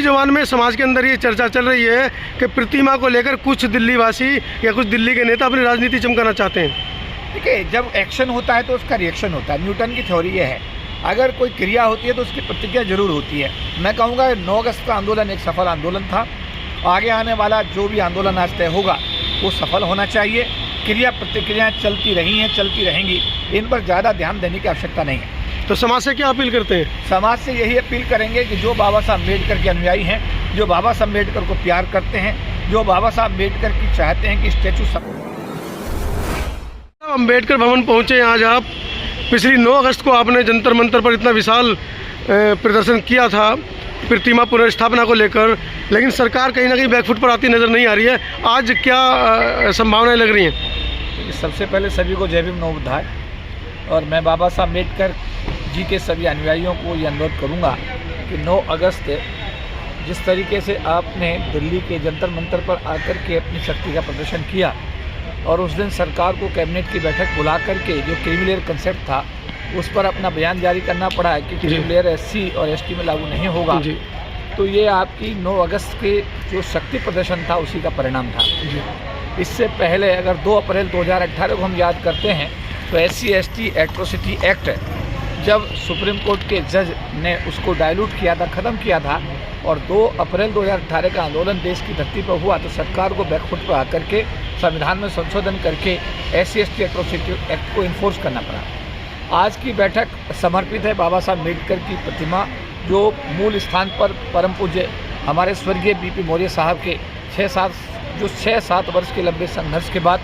जवान में समाज के अंदर ये चर्चा चल रही है कि प्रतिमा को लेकर कुछ दिल्ली वासी या कुछ दिल्ली के नेता अपनी राजनीति चमकाना चाहते हैं। देखिए, जब एक्शन होता है तो उसका रिएक्शन होता है। न्यूटन की थ्योरी ये है, अगर कोई क्रिया होती है तो उसकी प्रतिक्रिया जरूर होती है। मैं कहूँगा 9 अगस्त का आंदोलन एक सफल आंदोलन था। आगे आने वाला जो भी आंदोलन आज तय होगा वो सफल होना चाहिए। क्रिया प्रतिक्रियाएँ चलती रही हैं, चलती रहेंगी, इन पर ज़्यादा ध्यान देने की आवश्यकता नहीं है। तो समाज से क्या अपील करते हैं? समाज से यही अपील करेंगे कि जो बाबा साहब अम्बेडकर के अनुयायी हैं, जो बाबा साहब अम्बेडकर को प्यार करते हैं, जो बाबा साहब अम्बेडकर की चाहते हैं कि स्टैचू अम्बेडकर भवन पहुंचे आज आप। पिछली 9 अगस्त को आपने जंतर मंतर पर इतना विशाल प्रदर्शन किया था प्रतिमा पुनर्स्थापना को लेकर, लेकिन सरकार कहीं ना कहीं बैकफुट पर आती नज़र नहीं आ रही है। आज क्या संभावनाएं लग रही हैं? सबसे पहले सभी को जय भीम नमो बुद्धाय। और मैं बाबा साहब अम्बेडकर जी के सभी अनुयायियों को ये अनुरोध करूँगा कि 9 अगस्त जिस तरीके से आपने दिल्ली के जंतर मंतर पर आकर के अपनी शक्ति का प्रदर्शन किया और उस दिन सरकार को कैबिनेट की बैठक बुला करके जो क्रीमी लेयर कंसेप्ट था उस पर अपना बयान जारी करना पड़ा है कि क्रीमी लेयर SC और ST में लागू नहीं होगा, तो ये आपकी 9 अगस्त के जो शक्ति प्रदर्शन था उसी का परिणाम था। इससे पहले अगर 2 अप्रैल 2018 को हम याद करते हैं तो SC ST एट्रोसिटी एक्ट जब सुप्रीम कोर्ट के जज ने उसको डाइल्यूट किया था, ख़त्म किया था, और 2 अप्रैल 2018 का आंदोलन देश की धरती पर हुआ तो सरकार को बैकफुट पर आकर के संविधान में संशोधन करके SC ST एट्रोसिटी एक्ट को इन्फोर्स करना पड़ा। आज की बैठक समर्पित है बाबा साहब अम्बेडकर की प्रतिमा, जो मूल स्थान पर परम पूज्य हमारे स्वर्गीय BP मौर्य साहब के 6-7 वर्ष के लंबे संघर्ष के बाद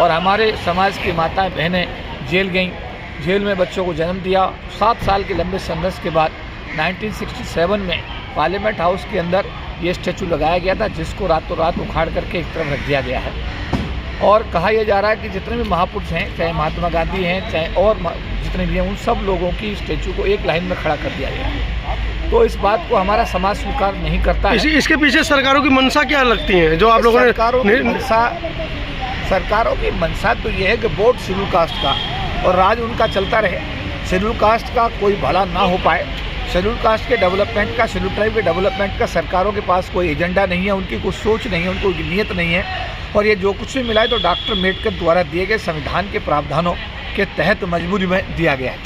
और हमारे समाज की माताएं बहनें जेल गईं, जेल में बच्चों को जन्म दिया। 7 साल के लंबे संघर्ष के बाद 1967 में पार्लियामेंट हाउस के अंदर ये स्टैचू लगाया गया था, जिसको रातों रात उखाड़ करके एक तरफ रख दिया गया है। और कहा यह जा रहा है कि जितने भी महापुरुष हैं, चाहे महात्मा गांधी हैं, चाहे और जितने भी हैं, उन सब लोगों की स्टैचू को एक लाइन में खड़ा कर दिया गया है। तो इस बात को हमारा समाज स्वीकार नहीं करता है। इसके पीछे सरकारों की मंशा क्या लगती है जो आप लोगों ने? सरकारों की मंशा तो ये है कि वोट शेड्यूल कास्ट का और राज उनका चलता रहे, शेड्यूल कास्ट का कोई भला ना हो पाए, शेड्यूल कास्ट के डेवलपमेंट का, शेड्यूल ट्राइब के डेवलपमेंट का सरकारों के पास कोई एजेंडा नहीं है, उनकी कोई सोच नहीं है, उनको कोई नीयत नहीं है। और ये जो कुछ भी मिला है तो डॉक्टर अम्बेडकर द्वारा दिए गए संविधान के प्रावधानों के तहत मजबूरी में दिया गया है।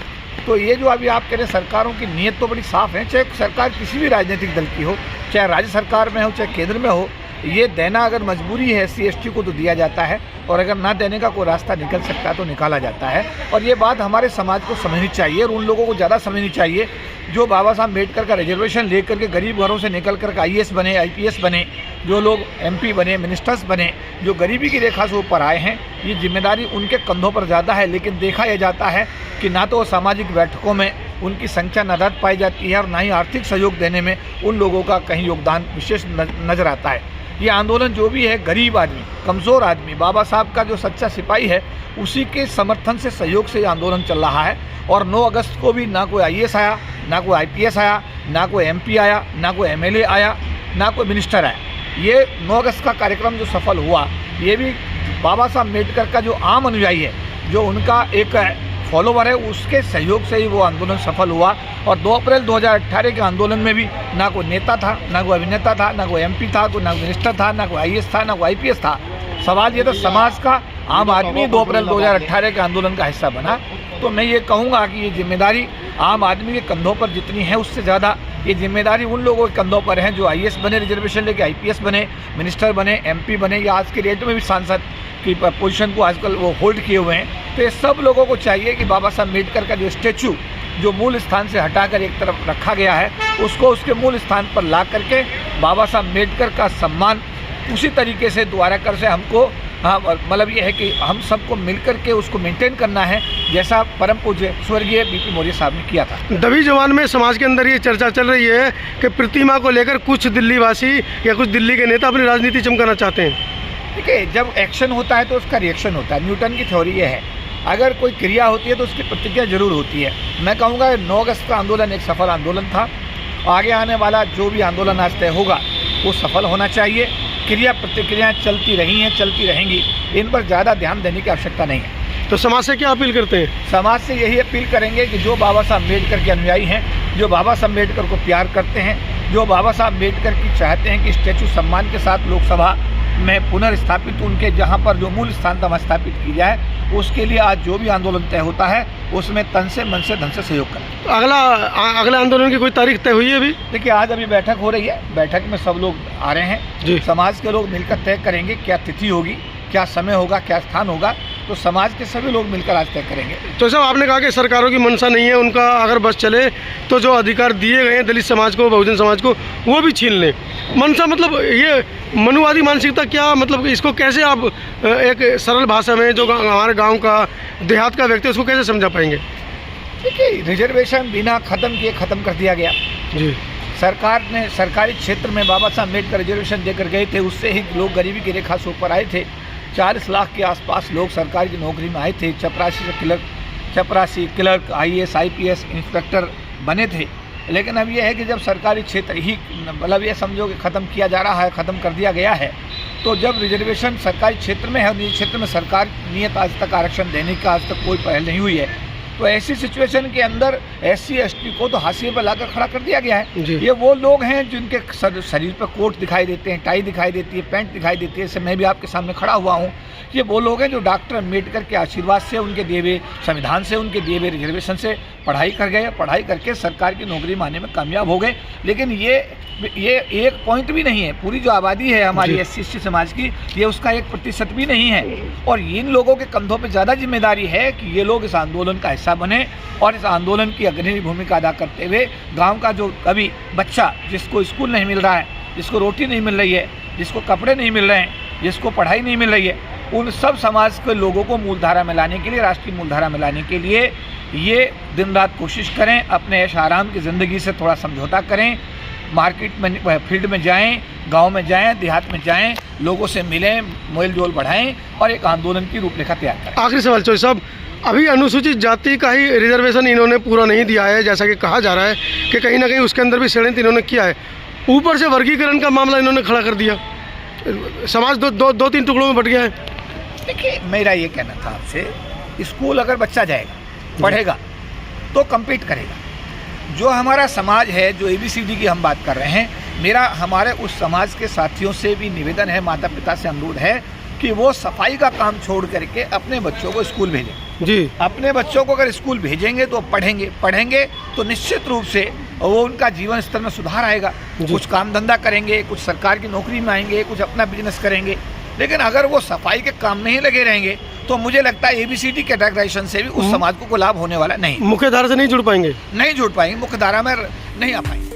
तो ये जो अभी आप कह रहे हैं सरकारों की नीयत तो बड़ी साफ़ है, चाहे सरकार किसी भी राजनीतिक दल की हो, चाहे राज्य सरकार में हो, चाहे केंद्र में हो, ये देना अगर मजबूरी है SC ST को तो दिया जाता है, और अगर ना देने का कोई रास्ता निकल सकता है तो निकाला जाता है। और ये बात हमारे समाज को समझनी चाहिए और उन लोगों को ज़्यादा समझनी चाहिए जो बाबा साहब अम्बेडकर का रिजर्वेशन लेकर के गरीब घरों से निकल कर IAS बने, IPS बने, जो लोग MP बने, मिनिस्टर्स बने, जो गरीबी की रेखा से ऊपर आए हैं। ये जिम्मेदारी उनके कंधों पर ज़्यादा है, लेकिन देखा यह जाता है कि ना तो सामाजिक बैठकों में उनकी संख्या नदारद पाई जाती है और ना ही आर्थिक सहयोग देने में उन लोगों का कहीं योगदान विशेष नज़र आता है। ये आंदोलन जो भी है, गरीब आदमी, कमज़ोर आदमी, बाबा साहब का जो सच्चा सिपाही है, उसी के समर्थन से, सहयोग से ये आंदोलन चल रहा है। और 9 अगस्त को भी ना कोई IAS आया, ना कोई IPS आया, ना कोई MP आया, ना कोई MLA आया, ना कोई मिनिस्टर आया। ये 9 अगस्त का कार्यक्रम जो सफल हुआ, ये भी बाबा साहब अम्बेडकर का जो आम अनुयायी है, जो उनका एक फॉलोवर है, उसके सहयोग से ही वो आंदोलन सफल हुआ। और 2 अप्रैल 2018 के आंदोलन में भी ना कोई नेता था, ना कोई अभिनेता था, ना कोई MP था, ना कोई मिनिस्टर था, ना कोई IAS था, ना कोई IPS था। सवाल ये था, समाज का आम आदमी 2 अप्रैल 2018 के आंदोलन का हिस्सा बना। तो मैं ये कहूँगा कि ये जिम्मेदारी आम आदमी के कंधों पर जितनी है, उससे ज़्यादा ये जिम्मेदारी उन लोगों के कंधों पर है जो IAS बने, रिजर्वेशन लेके IPS बने, मिनिस्टर बने, MP बने, या आज के डेट में भी सांसद की पोजीशन को आजकल वो होल्ड किए हुए हैं। तो ये सब लोगों को चाहिए कि बाबा साहब अम्बेडकर का जो स्टैचू जो मूल स्थान से हटाकर एक तरफ रखा गया है, उसको उसके मूल स्थान पर ला करके बाबा साहब अम्बेडकर का सम्मान उसी तरीके से दोबारा कर से हमको, हाँ, मतलब ये है कि हम सबको मिलकर के उसको मेंटेन करना है, जैसा परम पूज्य स्वर्गीय BP मौर्य साहब ने किया था। दबी जवान में समाज के अंदर ये चर्चा चल रही है कि प्रतिमा को लेकर कुछ दिल्ली वासी या कुछ दिल्ली के नेता अपनी राजनीति चमकाना चाहते हैं। देखिए, जब एक्शन होता है तो उसका रिएक्शन होता है। न्यूटन की थ्योरी ये है, अगर कोई क्रिया होती है तो उसकी प्रतिक्रिया जरूर होती है। मैं कहूँगा 9 अगस्त का आंदोलन एक सफल आंदोलन था। आगे आने वाला जो भी आंदोलन आज तय होगा वो सफल होना चाहिए। क्रिया प्रतिक्रियाएँ चलती रही हैं, चलती रहेंगी, इन पर ज़्यादा ध्यान देने की आवश्यकता नहीं है। तो समाज से क्या अपील करते हैं? समाज से यही अपील करेंगे कि जो बाबा साहब अम्बेडकर के अनुयायी हैं, जो बाबा साहब अम्बेडकर को प्यार करते हैं, जो बाबा साहब अम्बेडकर की चाहते हैं कि स्टैचू सम्मान के साथ लोकसभा में पुनर्स्थापित उनके जहां पर जो मूल स्थान था वहाँ स्थापित की जाए, उसके लिए आज जो भी आंदोलन तय होता है उसमें तन से मन से धन से सहयोग करें। अगले आंदोलन की कोई तारीख तय हुई है अभी? देखिए, आज अभी बैठक हो रही है, बैठक में सब लोग आ रहे हैं, समाज के लोग मिलकर तय करेंगे क्या तिथि होगी, क्या समय होगा, क्या स्थान होगा, तो समाज के सभी लोग मिलकर आज तय करेंगे। तो साहब, आपने कहा कि सरकारों की मंशा नहीं है, उनका अगर बस चले तो जो अधिकार दिए गए हैं दलित समाज को, बहुजन समाज को, वो भी छीन लें। मंशा मतलब ये मनुवादी मानसिकता, क्या मतलब इसको कैसे आप एक सरल भाषा में जो हमारे गांव का देहात का व्यक्ति है उसको कैसे समझा पाएंगे? देखिए, रिजर्वेशन बिना ख़त्म किए ख़त्म कर दिया गया जी। सरकार ने सरकारी क्षेत्र में बाबा साहब अम्बेडकर रिजर्वेशन देकर गए थे, उससे ही लोग गरीबी की रेखा से ऊपर आए थे। 40 लाख के आसपास लोग सरकारी की नौकरी में आए थे, चपरासी क्लर्क IAS IPS इंस्पेक्टर बने थे। लेकिन अब यह है कि जब सरकारी क्षेत्र ही मतलब ये समझो कि ख़त्म किया जा रहा है, ख़त्म कर दिया गया है, तो जब रिजर्वेशन सरकारी क्षेत्र में है, निजी क्षेत्र में सरकार नियत आज तक आरक्षण देने का आज तक कोई पहल नहीं हुई है, तो ऐसी सिचुएशन के अंदर SC ST को तो हाशिए पर लाकर खड़ा कर दिया गया है। ये वो लोग हैं जिनके शरीर पर कोट दिखाई देते हैं, टाई दिखाई देती है, पैंट दिखाई देती है, जैसे मैं भी आपके सामने खड़ा हुआ हूँ। ये वो लोग हैं जो डॉक्टर अम्बेडकर के आशीर्वाद से, उनके दिए हुए संविधान से, उनके दिए हुए रिजर्वेशन से पढ़ाई कर गए, पढ़ाई करके सरकार की नौकरी माने में कामयाब हो गए। लेकिन ये एक पॉइंट भी नहीं है, पूरी जो आबादी है हमारी SC ST समाज की, ये उसका 1% भी नहीं है। और इन लोगों के कंधों पे ज़्यादा जिम्मेदारी है कि ये लोग इस आंदोलन का हिस्सा बने और इस आंदोलन की अग्रणी भूमिका अदा करते हुए गांव का जो अभी बच्चा जिसको स्कूल नहीं मिल रहा है, जिसको रोटी नहीं मिल रही है, जिसको कपड़े नहीं मिल रहे हैं, जिसको पढ़ाई नहीं मिल रही है, उन सब समाज के लोगों को मूलधारा में लाने के लिए, राष्ट्रीय मूलधारा में लाने के लिए ये दिन रात कोशिश करें। अपने ऐश आराम की ज़िंदगी से थोड़ा समझौता करें, मार्केट में, फील्ड में जाएं, गांव में जाएं, देहात में जाएं, लोगों से मिलें, मेल जोल बढ़ाएं और एक आंदोलन की रूपरेखा तैयार करें। आखिरी सवाल चौधरी साहब, अभी अनुसूचित जाति का ही रिजर्वेशन इन्होंने पूरा नहीं दिया है, जैसा कि कहा जा रहा है कि कहीं ना कहीं उसके अंदर भी षड्यंत्र इन्होंने किया है। ऊपर से वर्गीकरण का मामला इन्होंने खड़ा कर दिया, समाज दो तीन टुकड़ों में बट गया है। देखिए, मेरा ये कहना था आपसे, स्कूल अगर बच्चा जाएगा, पढ़ेगा तो कम्पीट करेगा। जो हमारा समाज है, जो ABCD की हम बात कर रहे हैं, मेरा हमारे उस समाज के साथियों से भी निवेदन है, माता पिता से अनुरोध है कि वो सफाई का काम छोड़ करके अपने बच्चों को स्कूल भेजें। जी, अपने बच्चों को अगर स्कूल भेजेंगे तो पढ़ेंगे तो निश्चित रूप से वो उनका जीवन स्तर में सुधार आएगा। कुछ काम धंधा करेंगे, कुछ सरकार की नौकरी में आएंगे, कुछ अपना बिजनेस करेंगे। लेकिन अगर वो सफाई के काम में ही लगे रहेंगे तो मुझे लगता है ABCD कैटेगराइजेशन से भी उस समाज को लाभ होने वाला नहीं। मुख्य धारा से नहीं जुड़ पाएंगे, मुख्य धारा में नहीं आ पाएंगे।